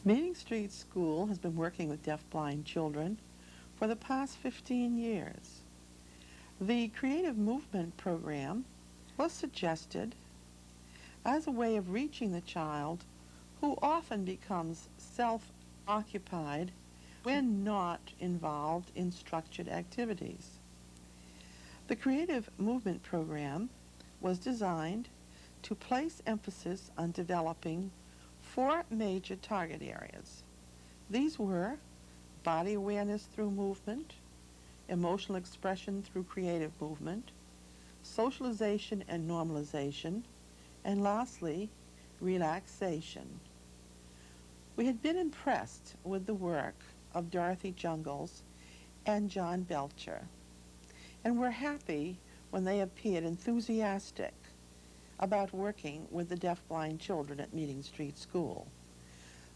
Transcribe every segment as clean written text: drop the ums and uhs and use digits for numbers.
Meeting Street School has been working with deafblind children for the past 15 years. The Creative Movement program was suggested as a way of reaching the child who often becomes self-occupied when not involved in structured activities. The Creative Movement program was designed to place emphasis on developing 4 major target areas. These were body awareness through movement, emotional expression through creative movement, socialization and normalization, and lastly, relaxation. We had been impressed with the work of Dorothy Jungels and John Belcher, and were happy when they appeared enthusiastic about working with the deafblind children at Meeting Street School.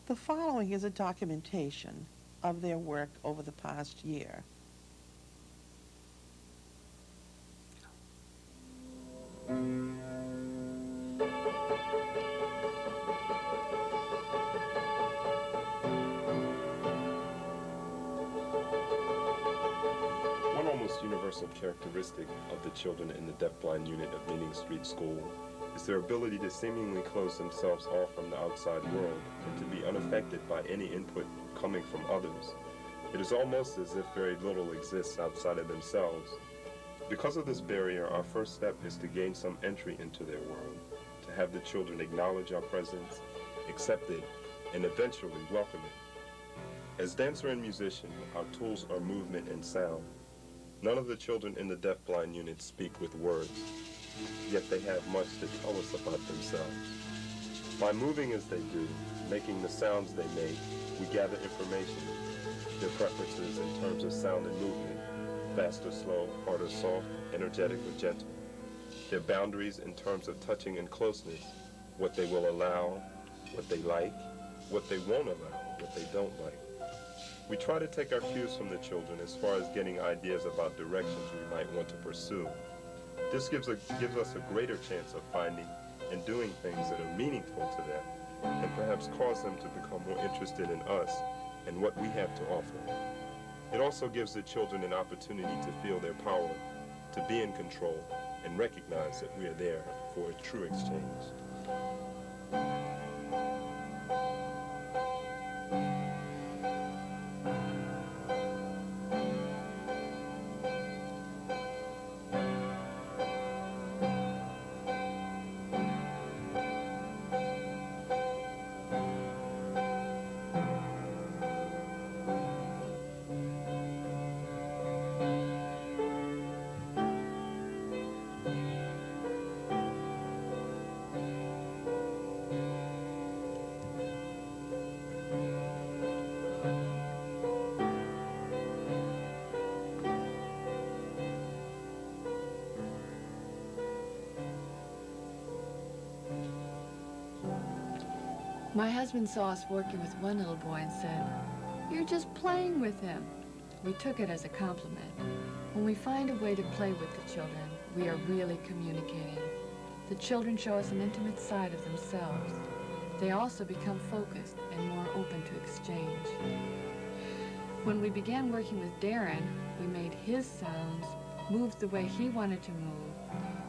The following is a documentation of their work over the past year. One almost universal characteristic of the children in the deafblind unit of Meeting Street School is their ability to seemingly close themselves off from the outside world and to be unaffected by any input coming from others. It is almost as if very little exists outside of themselves. Because of this barrier, our first step is to gain some entry into their world, to have the children acknowledge our presence, accept it, and eventually welcome it. As dancer and musician, our tools are movement and sound. None of the children in the deafblind unit speak with words, yet they have much to tell us about themselves. By moving as they do, making the sounds they make, we gather information, their preferences in terms of sound and movement, fast or slow, hard or soft, energetic or gentle, their boundaries in terms of touching and closeness, what they will allow, what they like, what they won't allow, what they don't like. We try to take our cues from the children as far as getting ideas about directions we might want to pursue. This gives us a greater chance of finding and doing things that are meaningful to them, and perhaps cause them to become more interested in us and what we have to offer. It also gives the children an opportunity to feel their power, to be in control, and recognize that we are there for a true exchange. My husband saw us working with one little boy and said, "You're just playing with him." We took it as a compliment. When we find a way to play with the children, we are really communicating. The children show us an intimate side of themselves. They also become focused and more open to exchange. When we began working with Darren, we made his sounds move the way he wanted to move.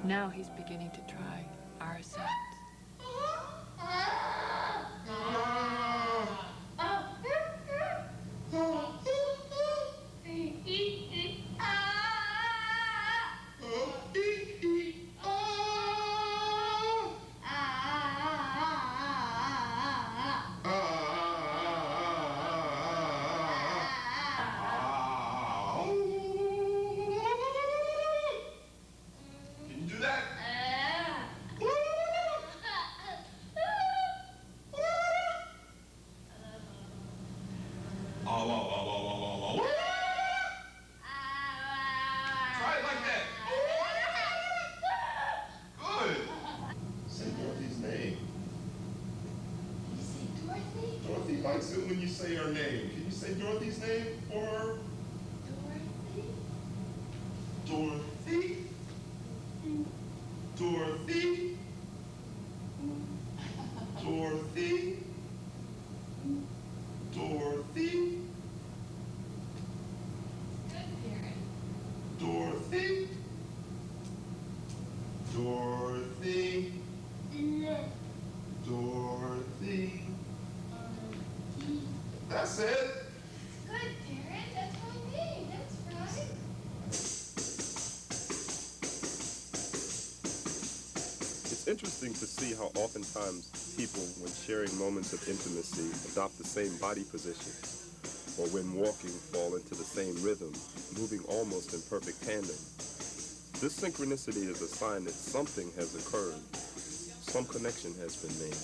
Now he's beginning to try our sounds. interesting to see how oftentimes people, when sharing moments of intimacy, adopt the same body position, or when walking, fall into the same rhythm, moving almost in perfect tandem. This synchronicity is a sign that something has occurred, some connection has been made.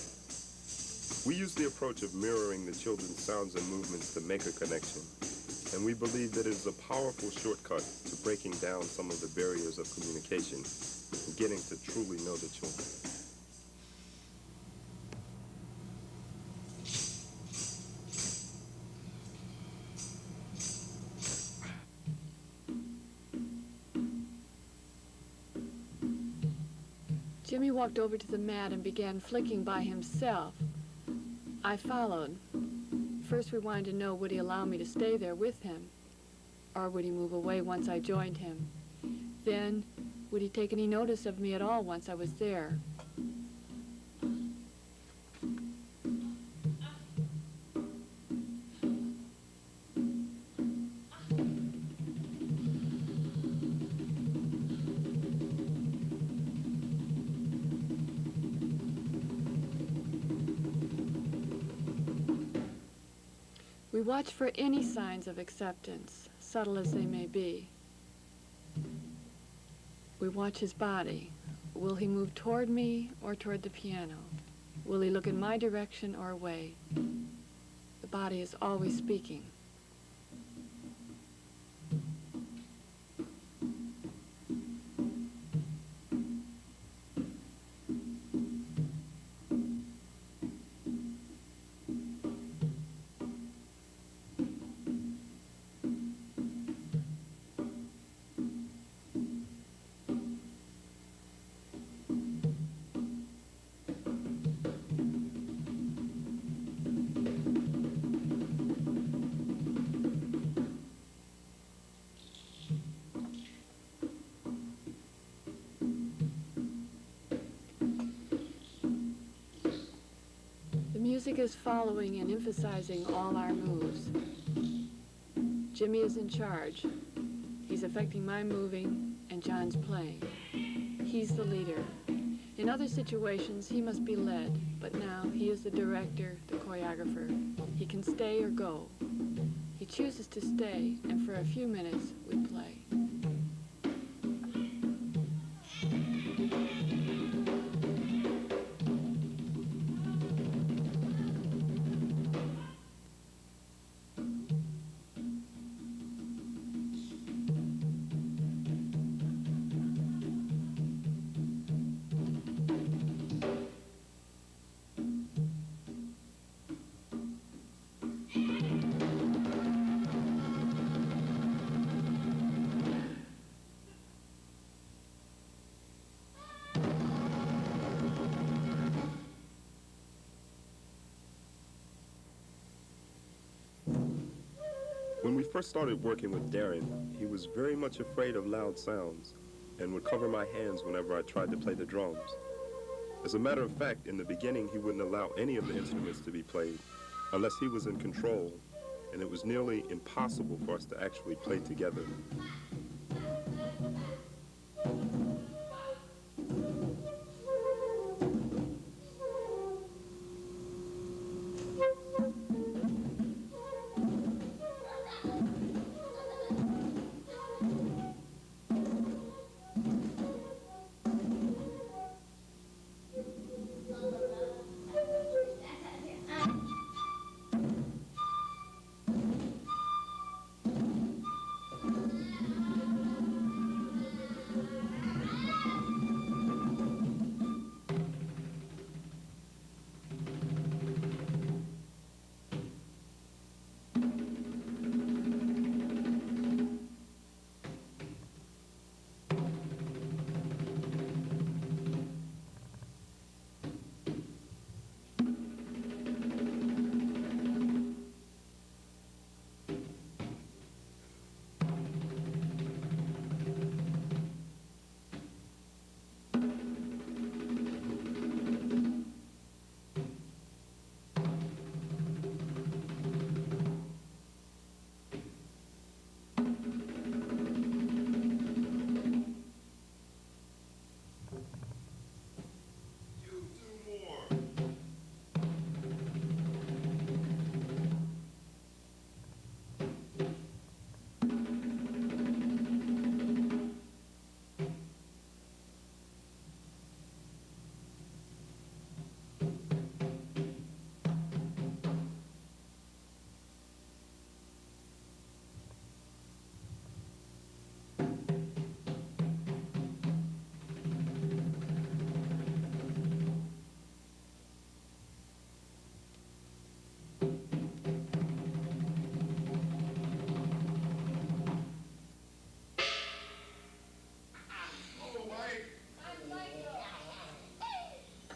We use the approach of mirroring the children's sounds and movements to make a connection, and we believe that it is a powerful shortcut to breaking down some of the barriers of communication and getting to truly know the children. Jimmy walked over to the mat and began flicking by himself. I followed. First, we wanted to know, would he allow me to stay there with him? Or would he move away once I joined him? Then, would he take any notice of me at all once I was there? We watch for any signs of acceptance, subtle as they may be. We watch his body. Will he move toward me or toward the piano? Will he look in my direction or away? The body is always speaking. Music is following and emphasizing all our moves. Jimmy is in charge. He's affecting my moving and John's playing. He's the leader. In other situations, he must be led, but now he is the director, the choreographer. He can stay or go. He chooses to stay, and for a few minutes, we play. When we first started working with Darren, he was very much afraid of loud sounds and would cover my hands whenever I tried to play the drums. As a matter of fact, in the beginning, he wouldn't allow any of the instruments to be played unless he was in control, and it was nearly impossible for us to actually play together.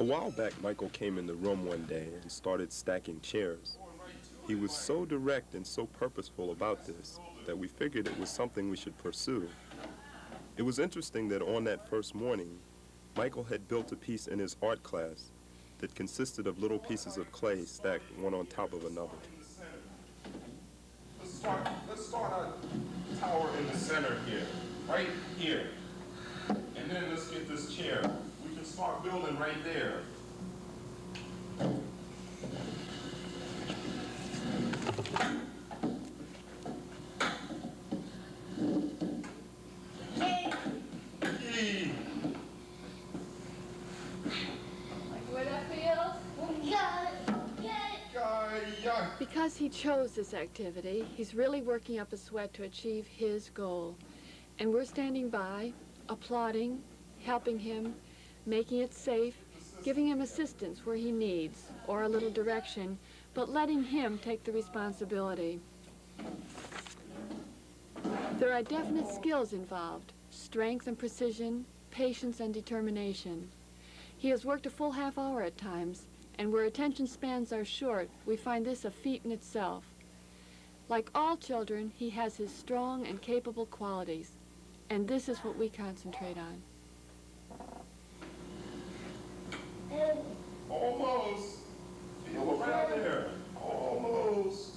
A while back, Michael came in the room one day and started stacking chairs. He was so direct and so purposeful about this that we figured it was something we should pursue. It was interesting that on that first morning, Michael had built a piece in his art class that consisted of little pieces of clay stacked one on top of another. Let's start our tower in the center here, right here. And then let's get this chair. We can start building right there. Yee. Like the way that feels? Gah-yah. Because he chose this activity, he's really working up a sweat to achieve his goal. And we're standing by, applauding, helping him, making it safe, giving him assistance where he needs, or a little direction, but letting him take the responsibility. There are definite skills involved: strength and precision, patience and determination. He has worked a full half hour at times, and where attention spans are short, we find this a feat in itself. Like all children, he has his strong and capable qualities, and this is what we concentrate on. Almost. Feel around there. Almost.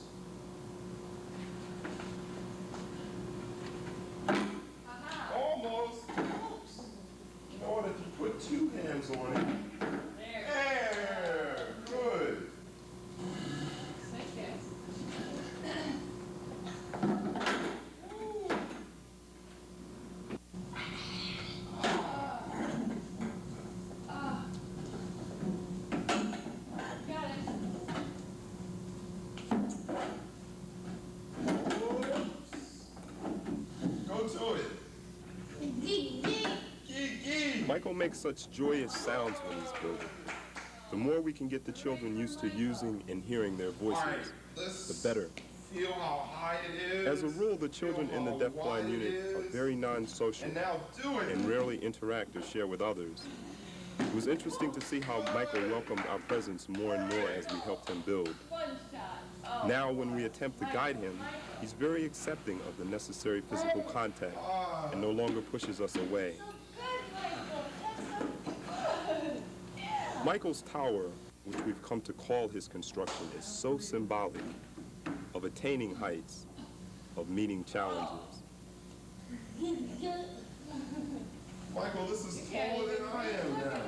Almost. Oops. You know what? If you put two hands on it. There. Good. Go to it. Gee, gee. Michael makes such joyous sounds when he's building. The more we can get the children used to using and hearing their All right, voices, let's the better. feel how high it is. As a rule, the children in the Feel how deafblind wide unit it are is. very non-social And now do it. and rarely interact or share with others. It was interesting to see how Michael welcomed our presence more and more as we helped him build. Now, when we attempt to guide him, he's very accepting of the necessary physical contact and no longer pushes us away. Michael's tower, which we've come to call his construction, is so symbolic of attaining heights, of meeting challenges. Michael, this is taller than I am now.